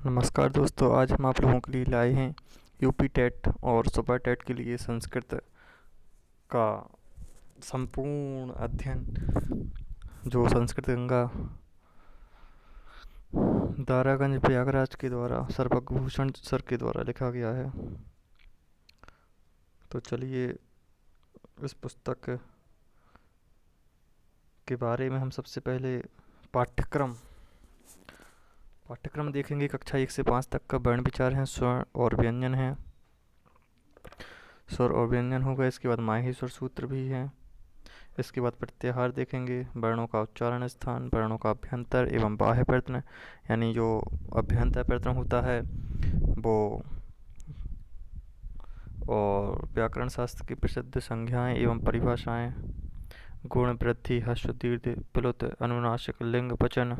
नमस्कार दोस्तों, आज हम आप लोगों के लिए लाए हैं यूपी टेट और सुपर टेट के लिए संस्कृत का संपूर्ण अध्ययन, जो संस्कृत गंगा दारागंज प्रयागराज के द्वारा सर्वभूषण सर के द्वारा लिखा गया है। तो चलिए इस पुस्तक के बारे में हम सबसे पहले पाठ्यक्रम पाठ्यक्रम देखेंगे। कक्षा 1 से 5 तक का वर्ण विचार है, स्वर और व्यंजन है। स्वर और व्यंजन होगा। इसके बाद माहेश्वर सूत्र भी है। इसके बाद प्रत्याहार देखेंगे, वर्णों का उच्चारण स्थान, वर्णों का अभ्यंतर एवं बाह्य प्रयत्न, यानी जो अभ्यंतर प्रयत्न होता है वो, और व्याकरण शास्त्र की प्रसिद्ध संज्ञाएं एवं परिभाषाएं, गुण, वृद्धि, ह्रस्व, दीर्घ, प्लुत, अनुनासिक, लिंग, वचन,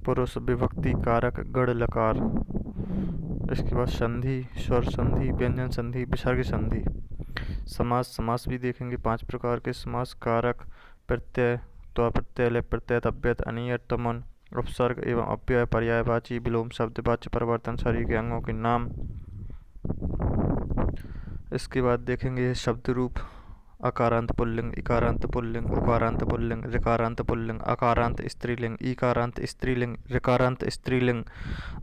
पुरुष, विभक्ति, कारक, गण, लकार। इसके बाद संधि, स्वर संधि, व्यंजन संधि, विसर्ग संधि। समास, समास भी देखेंगे। 5 प्रकार के समास: कारक, प्रत्यय, त्वा प्रत्यय, लय प्रत्यय, तव्यत, अनियत, तमन, उपसर्ग एवं अव्यय, पर्यायवाची, विलोम, शब्दवाच्य परिवर्तन, शरीर के अंगों के नाम। इसके बाद देखेंगे शब्द रूप: अकारांत पुल्लिंग, इकारांत पुल्लिंग, उकारांत पुल्लिंग, ऋकारांत पुल्लिंग, अकारांत स्त्रीलिंग, ईकारांत स्त्रीलिंग, ऋकारांत स्त्रीलिंग,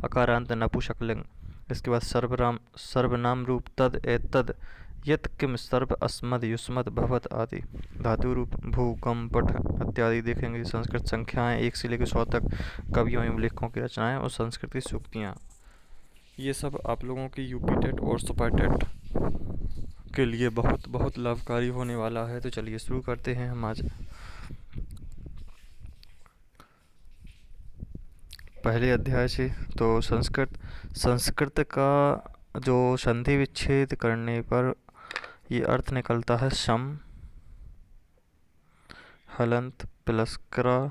अकारांत नपुंसकलिंग। इसके बाद सर्वनाम रूप: तद, एतद, यत्, किम, सर्व, अस्मद, युष्मद, भवत आदि। धातु रूप: भू, कम, पठ इत्यादि देखेंगे। संस्कृत संख्याएं 1 से लेकर 100 तक, कवियों एवं लेखकों की रचनाएं और संस्कृत की सूक्तियाँ। ये सब आप लोगों की यूपी टेट और सुपर टेट के लिए बहुत बहुत लाभकारी होने वाला है। तो चलिए शुरू करते हैं हम आज पहले अध्याय से। तो संस्कृत का जो संधि विच्छेद करने पर ये अर्थ निकलता है सम, हलंत प्लस क्रा,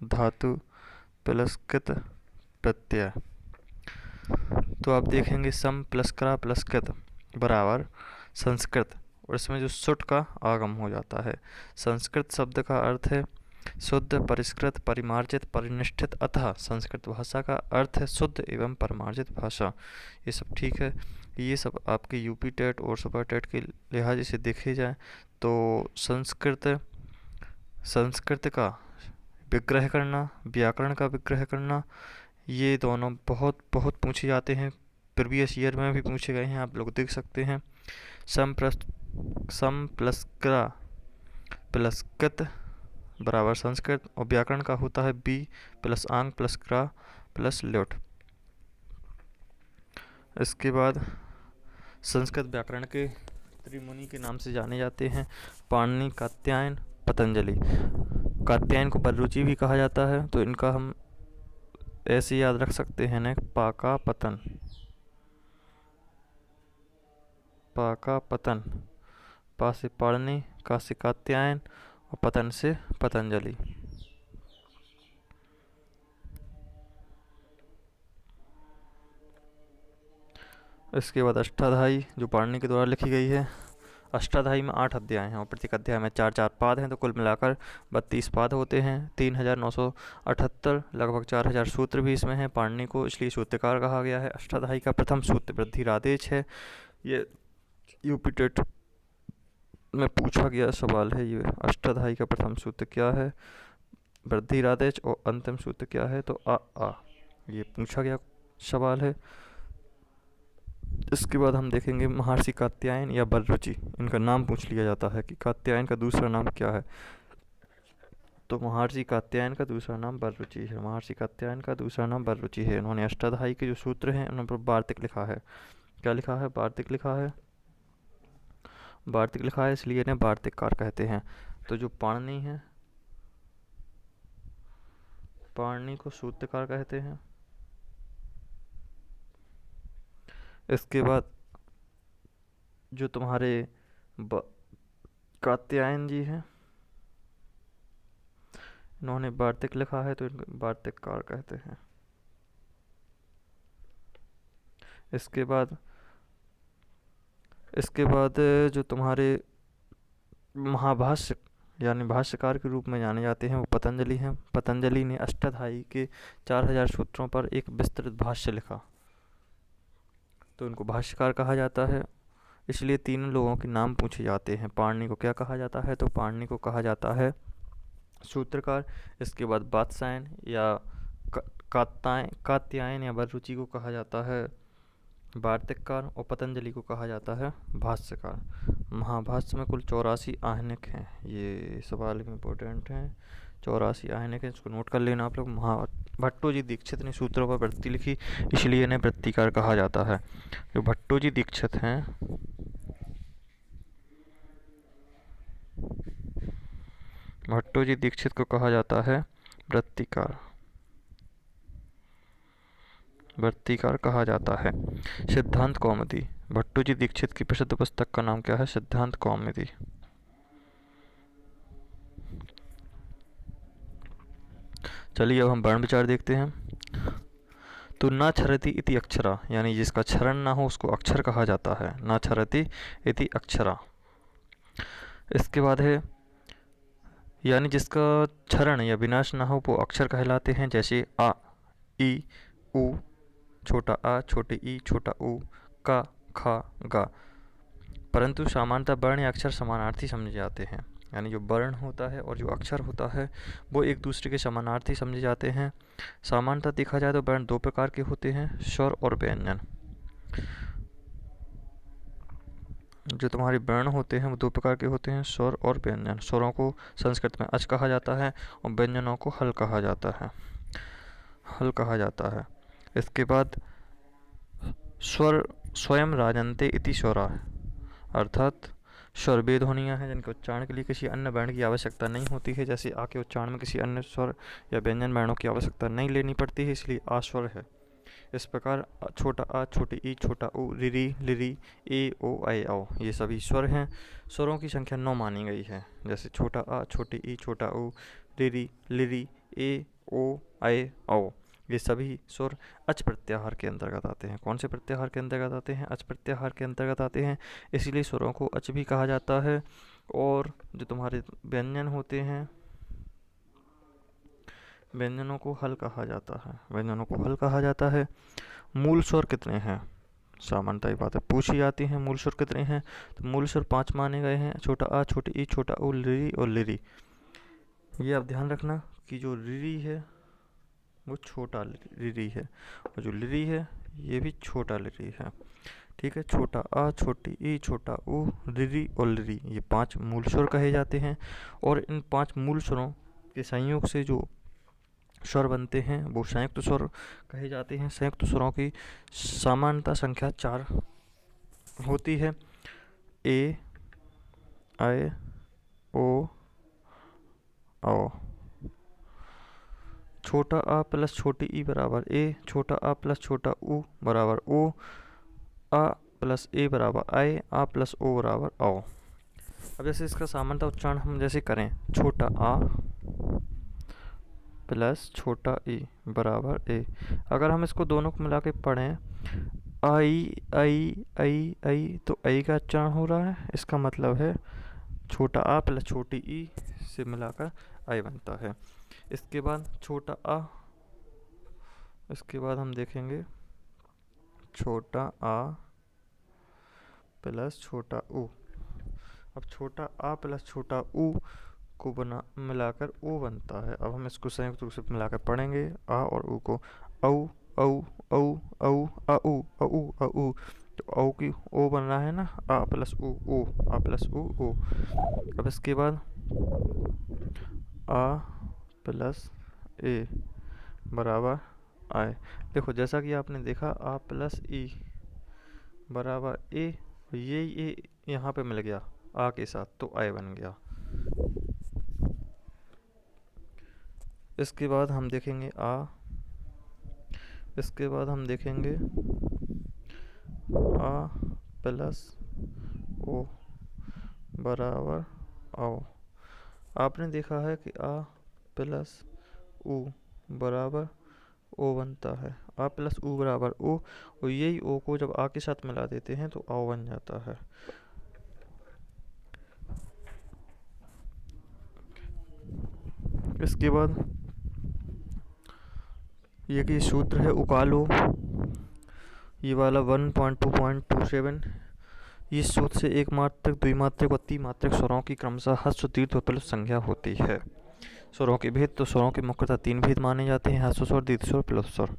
धातु प्लस कृत, प्रत्यय। तो आप देखेंगे सम प्लस क्रा प्लस कृत बराबर संस्कृत, और इसमें जो सुट का आगम हो जाता है। संस्कृत शब्द का अर्थ है शुद्ध, परिष्कृत, परिमार्जित, परिनिष्ठित। अतः संस्कृत भाषा का अर्थ है शुद्ध एवं परिमार्जित भाषा। ये सब ठीक है। ये सब आपके यूपी टेट और सुपर टेट के लिहाज से देखे जाए तो संस्कृत का विग्रह करना, व्याकरण का विग्रह करना, ये दोनों बहुत बहुत पूछे जाते हैं। प्रीवियस ईयर में भी पूछे गए हैं, आप लोग देख सकते हैं। सम प्लस क्रा प्लस कृत बराबर संस्कृत, और व्याकरण का होता है बी प्लस आंग प्लस क्रा प्लस ल्योट। इसके बाद संस्कृत व्याकरण के त्रिमुनि के नाम से जाने जाते हैं: पाणिनि, कात्यायन, पतंजलि। कात्यायन को बलरुचि भी कहा जाता है, तो इनका हम ऐसे याद रख सकते हैं ना, पाका पतन, पाका पतन, पा से पाणिनि, का से कात्यायन और पतन से पतंजलि। इसके बाद अष्टाध्यायी, जो पाणिनि के द्वारा लिखी गई है। अष्टाध्यायी में 8 अध्याय हैं और प्रत्येक अध्याय में 4-4 पाद हैं, तो कुल मिलाकर 32 पाद होते हैं। 3978 लगभग 4000 सूत्र भी इसमें हैं। पाणिनि को इसलिए सूत्रकार कहा गया है। अष्टाध्यायी का प्रथम सूत्र वृद्धिरादेश है। ये यूपी टेट में पूछा गया सवाल है। ये अष्टाध्यायी का प्रथम सूत्र क्या है, वृद्धिरादेश, और अंतिम सूत्र क्या है, तो आ ये पूछा गया सवाल है। इसके बाद हम देखेंगे महर्षि कात्यायन या बलरुचि, इनका नाम पूछ लिया जाता है कि कात्यायन का दूसरा नाम क्या है, तो महर्षि कात्यायन का दूसरा नाम बलरुचि है। महर्षि कात्यायन का दूसरा नाम बलरुचि है। इन्होंने अष्टाध्यायी के जो सूत्र हैं उन पर वार्तिक लिखा है। क्या लिखा है? वार्तिक लिखा है। वार्तिक लिखा है, इसलिए इन्हें वार्तिककार कहते हैं। तो जो पाणिनि है, पाणिनि को सूत्रकार कहते हैं। इसके बाद जो तुम्हारे कात्यायन जी हैं, इन्होंने वार्तिक लिखा है, तो इनको वार्तिककार कहते हैं। इसके बाद जो तुम्हारे महाभाष्य यानी भाष्यकार के रूप में जाने जाते हैं वो पतंजलि हैं। पतंजलि ने अष्टाध्यायी के 4000 सूत्रों पर एक विस्तृत भाष्य लिखा, तो इनको भाष्यकार कहा जाता है। इसलिए तीनों लोगों के नाम पूछे जाते हैं। पाणिनि को क्या कहा जाता है, तो पाणिनि को कहा जाता है सूत्रकार। इसके बाद वात्स्यायन या कात्यायन या वररुचि को कहा जाता है वार्तिककार, और पतंजलि को कहा जाता है भाष्यकार। महाभाष्य में कुल 84 आहनिक हैं। ये सवाल इम्पोर्टेंट हैं। 84 आहनिक हैं, इसको नोट कर लेना आप लोग। भट्टो जी दीक्षित ने सूत्रों पर वृत्ति लिखी, इसलिए इन्हें वृत्तिकार कहा जाता है। जो भट्टो जी दीक्षित हैं, भट्टो जी दीक्षित को कहा जाता है वृत्तिकार, वृत्तिकार कहा जाता है। सिद्धांत कौमुदी, भट्टो जी दीक्षित की प्रसिद्ध पुस्तक का नाम क्या है, सिद्धांत कौमुदी। चलिए अब हम वर्ण विचार देखते हैं। तो न क्षरति इति अक्षरा, यानी जिसका क्षरण ना हो उसको अक्षर कहा जाता है। न क्षरति इति अक्षरा। इसके बाद है यानी जिसका क्षरण या विनाश ना हो वो अक्षर कहलाते हैं। जैसे आ, ई, उ, छोटा आ, छोटे ई, छोटा उ, का, खा, गा। परंतु सामान्यतः वर्ण या अक्षर समानार्थी समझे जाते हैं। यानी जो वर्ण होता है और जो अक्षर होता है वो एक दूसरे के समानार्थी समझे जाते हैं। सामान्यतः देखा जाए तो वर्ण दो प्रकार के होते हैं, स्वर और व्यंजन। जो तुम्हारे वर्ण होते हैं वो दो प्रकार के होते हैं, स्वर और व्यंजन। स्वरों को संस्कृत में अच कहा जाता है और व्यंजनों को हल कहा जाता है, हल कहा जाता है। इसके बाद स्वर स्वयं राजन्ते इति स्वरा, अर्थात स्वर वे ध्वनियाँ हैं जिनके उच्चारण के लिए किसी अन्य वर्ण की आवश्यकता नहीं होती है। जैसे आ के उच्चारण में किसी अन्य स्वर या व्यंजन वर्णों की आवश्यकता नहीं लेनी पड़ती है, इसलिए आस्वर है। इस प्रकार छोटा आ, छोटी ई, छोटा उ, रिरी, लिरी, ए, ओ, ऐ, औ, ये सभी स्वर हैं। स्वरों की संख्या 9 मानी गई है। जैसे छोटा आ, छोटी ई, छोटा उ, रिरी, लिरी, ए, ओ, ऐ, औ, ये सभी स्वर अच प्रत्याहार के अंतर्गत आते हैं। कौन से प्रत्याहार के अंतर्गत आते हैं, अच प्रत्याहार के अंतर्गत आते हैं, इसीलिए स्वरों को अच भी कहा जाता है। और जो तुम्हारे व्यंजन होते हैं, व्यंजनों को हल कहा जाता है, व्यंजनों को हल कहा जाता है। मूल स्वर कितने हैं, सामान्यतः बात है पूछी जाती है मूल स्वर कितने हैं, तो मूल स्वर 5 माने गए हैं। छोटा आ, छोटी ई, छोटा उ, लिरी और लिरी। ये आप ध्यान रखना कि जो लिरी है वो छोटा लिरी है और जो लिरी है ये भी छोटा लिरी है। ठीक है, छोटा आ, छोटी ई, छोटा उ, लिरी और लिरी, ये 5 मूल स्वर कहे जाते हैं। और इन 5 मूल स्वरों के संयोग से जो स्वर बनते हैं वो संयुक्त स्वर कहे जाते हैं। संयुक्त स्वरों की सामान्यतः संख्या 4 होती है। ए, ऐ, ओ, औ। छोटा आ प्लस छोटी ई बराबर ए, छोटा आ प्लस छोटा उ बराबर ओ, आ प्लस ए बराबर ऐ, आ प्लस ओ बराबर औ। अब जैसे इसका सामान्यतः उच्चारण हम जैसे करें, छोटा आ प्लस छोटा ई बराबर ए। अगर हम इसको दोनों को मिला के पढ़ें, आई आई आई आई, तो आई का उच्चारण हो रहा है। इसका मतलब है छोटा आ प्लस छोटी ई से मिलाकर आई बनता है। इसके बाद छोटा आ, इसके बाद हम देखेंगे छोटा आ प्लस छोटा उ। अब छोटा आ प्लस छोटा उ को बना मिलाकर ओ बनता है। अब हम इसको संयुक्त रूप से मिलाकर पढ़ेंगे आ और उ को, औ औ औ औ आ उ आ उ आ उ। तो औ की ओ बन रहा है ना, आ प्लस उ ओ, आ प्लस उ ओ। अब इसके बाद आ प्लस ए बराबर आए। देखो जैसा कि आपने देखा आ प्लस ई बराबर ए, ये यहाँ पे मिल गया आ के साथ, तो आए बन गया। इसके बाद हम देखेंगे आ, इसके बाद हम देखेंगे आ प्लस ओ बराबर आओ। आपने देखा है कि आ प्लस उ बराबर ओ बनता है। आ प्लस उ बराबर ओ, और यही ओ को जब आ के साथ मिला देते हैं तो आओ बन जाता है। इसके बाद ये कि सूत्र है उकालो, ये वाला 1.2.27। इस सूत्र से एक मात्रक, द्विमात्रक और त्रिमात्रक स्वरों की क्रमशः ह्रस्व दीर्घ और प्लुत संज्ञा होती है। स्वरों के भेद, तो स्वरों के मुख्यतः तीन भेद माने जाते हैं: ह्रस्व स्वर, दीर्घ स्वर, प्लुत स्वर।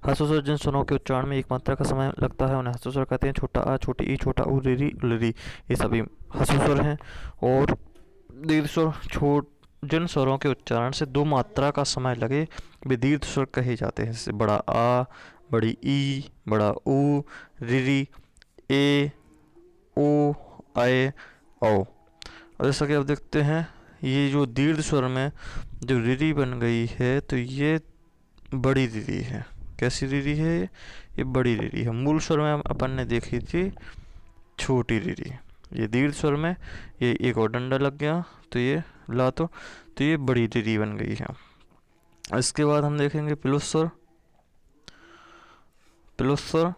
ह्रस्व स्वर जिन स्वरों के उच्चारण में एक मात्रा का समय लगता है उन्हें ह्रस्व स्वर कहते हैं। छोटा आ, छोटी ई, छोटा ऊ, रिरी, लिरी, ये सभी ह्रस्व स्वर हैं। और दीर्घ स्वर जिन स्वरों के उच्चारण से दो मात्रा का समय लगे वे दीर्घ स्वर कहे जाते हैं, जैसे बड़ा आ, बड़ी ई, बड़ा ऊ, रिरी, ए, ओ, आए, औ। और जैसा कि आप देखते हैं ये जो दीर्घ स्वर में जो रिरी बन गई है तो ये बड़ी रिरी है। कैसी रिरी है ये बड़ी रिरी है। मूल स्वर में अपन ने देखी थी छोटी रिरी। ये दीर्घ स्वर में ये एक और डंडा लग गया तो ये ला तो ये बड़ी रिरी बन गई है। इसके बाद हम देखेंगे प्लुत स्वर। प्लुत स्वर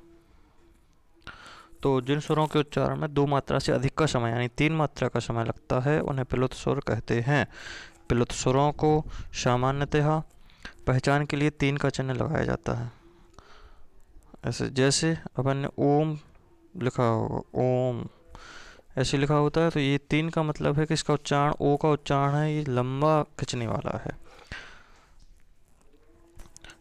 तो जिन स्वरों के उच्चारण में दो मात्रा से अधिक का समय यानी तीन मात्रा का समय लगता है उन्हें प्लुत स्वर कहते हैं। प्लुत स्वरों को सामान्यतः पहचान के लिए तीन का चिन्ह लगाया जाता है। ऐसे जैसे अपन ने ओम लिखा होगा, ओम ऐसे लिखा होता है, तो ये तीन का मतलब है कि इसका उच्चारण, ओ का उच्चारण है ये लंबा खिंचने वाला है।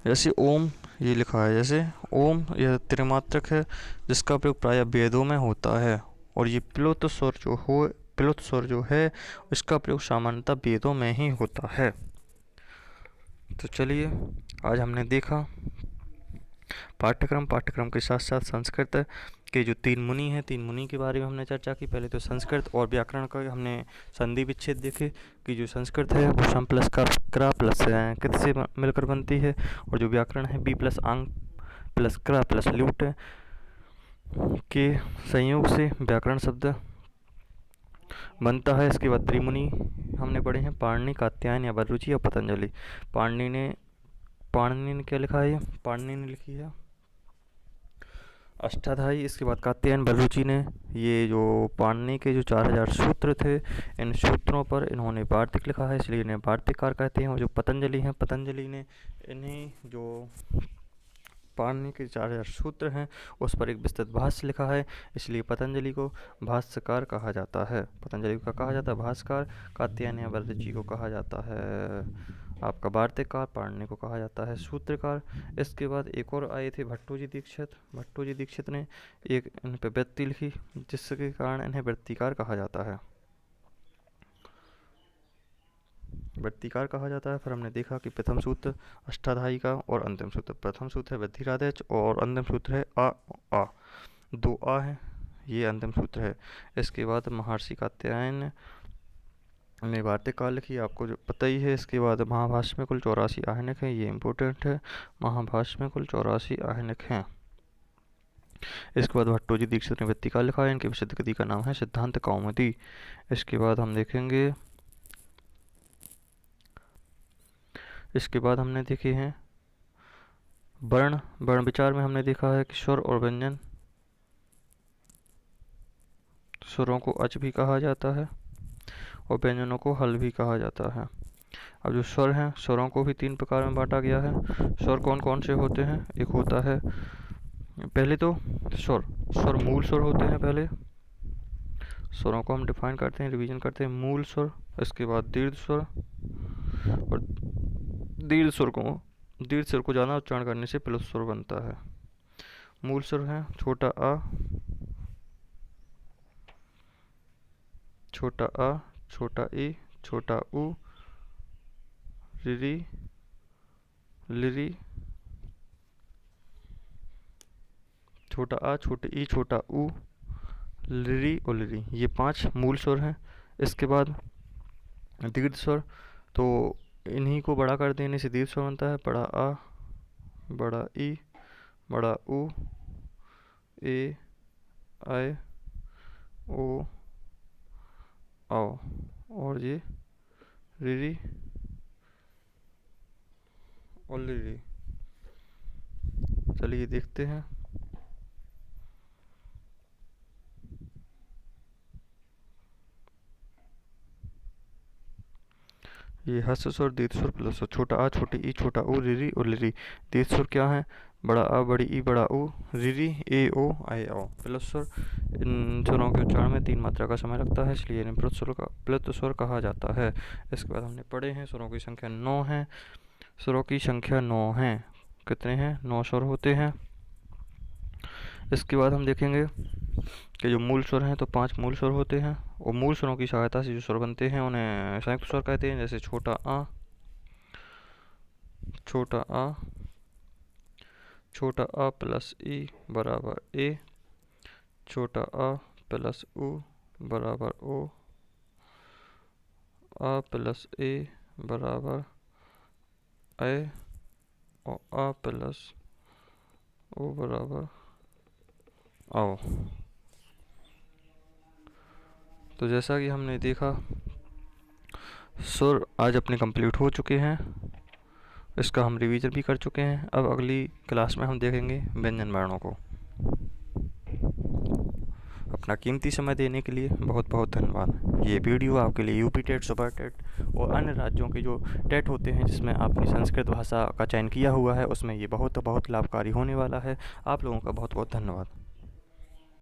जैसे ओम ये लिखा है, जैसे ओम यह त्रिमात्रक है जिसका प्रयोग प्रायः वेदों में होता है। और ये प्लुत स्वर जो है इसका प्रयोग सामान्यतः वेदों में ही होता है। तो चलिए आज हमने देखा पाठ्यक्रम के साथ साथ संस्कृत के जो तीन मुनि हैं, तीन मुनि के बारे में हमने चर्चा की। पहले तो संस्कृत और व्याकरण का हमने संधि विच्छेद देखे कि जो संस्कृत है वो सम प्लस क्रा प्लस कृत से मिलकर बनती है, और जो व्याकरण है बी प्लस आंग प्लस क्रा प्लस ल्यूट के संयोग से व्याकरण शब्द बनता है। इसके बाद त्रिमुनि हमने पढ़े हैं, पाणिनि, कात्यायन या बररुचि और पतंजलि। पाणिनि ने क्या लिखा है, पाणिनि ने लिखी है अष्टाध्यायी। इसके बाद कात्यायन, बररुचि ने ये जो पाणिनि के जो 4000 सूत्र थे इन सूत्रों पर इन्होंने वार्तिक लिखा है, इसलिए इन्हें वार्तिककार कहते हैं। और जो पतंजलि हैं, पतंजलि ने इन्हें जो पाणिनि के 4000 सूत्र हैं उस पर एक विस्तृत भाष्य लिखा है, इसलिए पतंजलि को भाष्यकार कहा जाता है। पतंजलि को कहा जाता है भाष्यकार। कात्यायन या बररुचि को कहा जाता है आपका वार्तिककार, पाणिनि को कहा जाता है सूत्रकार। इसके बाद एक और आए थे भट्टोजी दीक्षित। भट्टोजी दीक्षित ने एक इन पर वृत्ति लिखी जिसके कारण इन्हें वृत्तिकार कहा जाता है, वृत्तिकार कहा जाता है। फिर हमने देखा कि प्रथम सूत्र अष्टाध्यायी का और अंतिम सूत्र, प्रथम सूत्र है वृद्धिरादेश और अंतिम सूत्र है आ। दो आ है, ये अंतिम सूत्र है। इसके बाद महर्षि कात्यायन ने वार्तिककार लिखी, आपको जो पता ही है। इसके बाद महाभाष्य में कुल 84 आहनिक हैं, ये इम्पोर्टेंट है। महाभाष्य में कुल 84 आहनिक हैं। इसके बाद भट्टोजी दीक्षित ने वृत्तिकार लिखा है, इनकी विशुद्ध कृति का नाम है सिद्धांत कौमुदी। इसके बाद हम देखेंगे, इसके बाद हमने देखे हैं वर्ण विचार में हमने देखा है कि स्वर और व्यंजन, स्वरों को अच भी कहा जाता है और व्यंजनों को हल भी कहा जाता है। अब जो स्वर हैं, स्वरों को भी तीन प्रकार में बांटा गया है। स्वर कौन कौन से होते हैं, एक होता है पहले तो स्वर मूल स्वर होते हैं। पहले स्वरों को हम डिफाइन करते हैं, रिवीजन करते हैं। मूल स्वर, इसके बाद दीर्घ स्वर, और दीर्घ स्वर को ज़्यादा उच्चारण करने से प्लुत स्वर बनता है। मूल स्वर है छोटा आ, छोटा ई, छोटा ऊ, रिरी, लिरी, छोटा आ, छोटे ई, छोटा ऊ, लिरी और लिरी, ये 5 मूल स्वर हैं। इसके बाद दीर्घ स्वर, तो इन्हीं को बड़ा कर देने से दीर्घ स्वर बनता है। बड़ा आ, बड़ा ई, बड़ा ऊ, ए, आए, ओ, आओ, और ये रिरी और लिरी। चलिए देखते हैं। ये हस्व स्वर दीर्घ स्वर प्लस स्वर, छोटा आ छोटी ई छोटा ऊ रिरी और लिरी। दीर्घ स्वर क्या है? बड़ा आ बड़ी ई बड़ा ऊ रिरी ए ओ आए आओ। प्लस स्वर इन स्वरों के उच्चारण में 3 मात्रा का समय लगता है, इसलिए इन्हें प्लुत स्वर कहा जाता है। इसके बाद हमने पढ़े हैं स्वरों की संख्या 9 है। स्वरों की संख्या 9 है। कितने हैं? 9 स्वर होते हैं। इसके बाद हम देखेंगे कि जो मूल स्वर हैं तो 5 मूल स्वर होते हैं, और मूल स्वरों की सहायता से जो स्वर बनते हैं उन्हें संयुक्त स्वर कहते हैं। जैसे छोटा आ, छोटा आ प्लस ई बराबर ए, छोटा आ प्लस ऊ बराबर ओ, आ प्लस ए बराबर ए, और आ प्लस ओ बराबर आओ। तो जैसा कि हमने देखा, सुर आज अपने कंप्लीट हो चुके हैं, इसका हम रिवीजन भी कर चुके हैं। अब अगली क्लास में हम देखेंगे व्यंजन वर्णों को। अपना कीमती समय देने के लिए बहुत बहुत धन्यवाद। ये वीडियो आपके लिए यूपी टेट, सुपर टेट और अन्य राज्यों के जो टेट होते हैं जिसमें आपने संस्कृत भाषा का चयन किया हुआ है, उसमें ये बहुत बहुत लाभकारी होने वाला है। आप लोगों का बहुत बहुत धन्यवाद।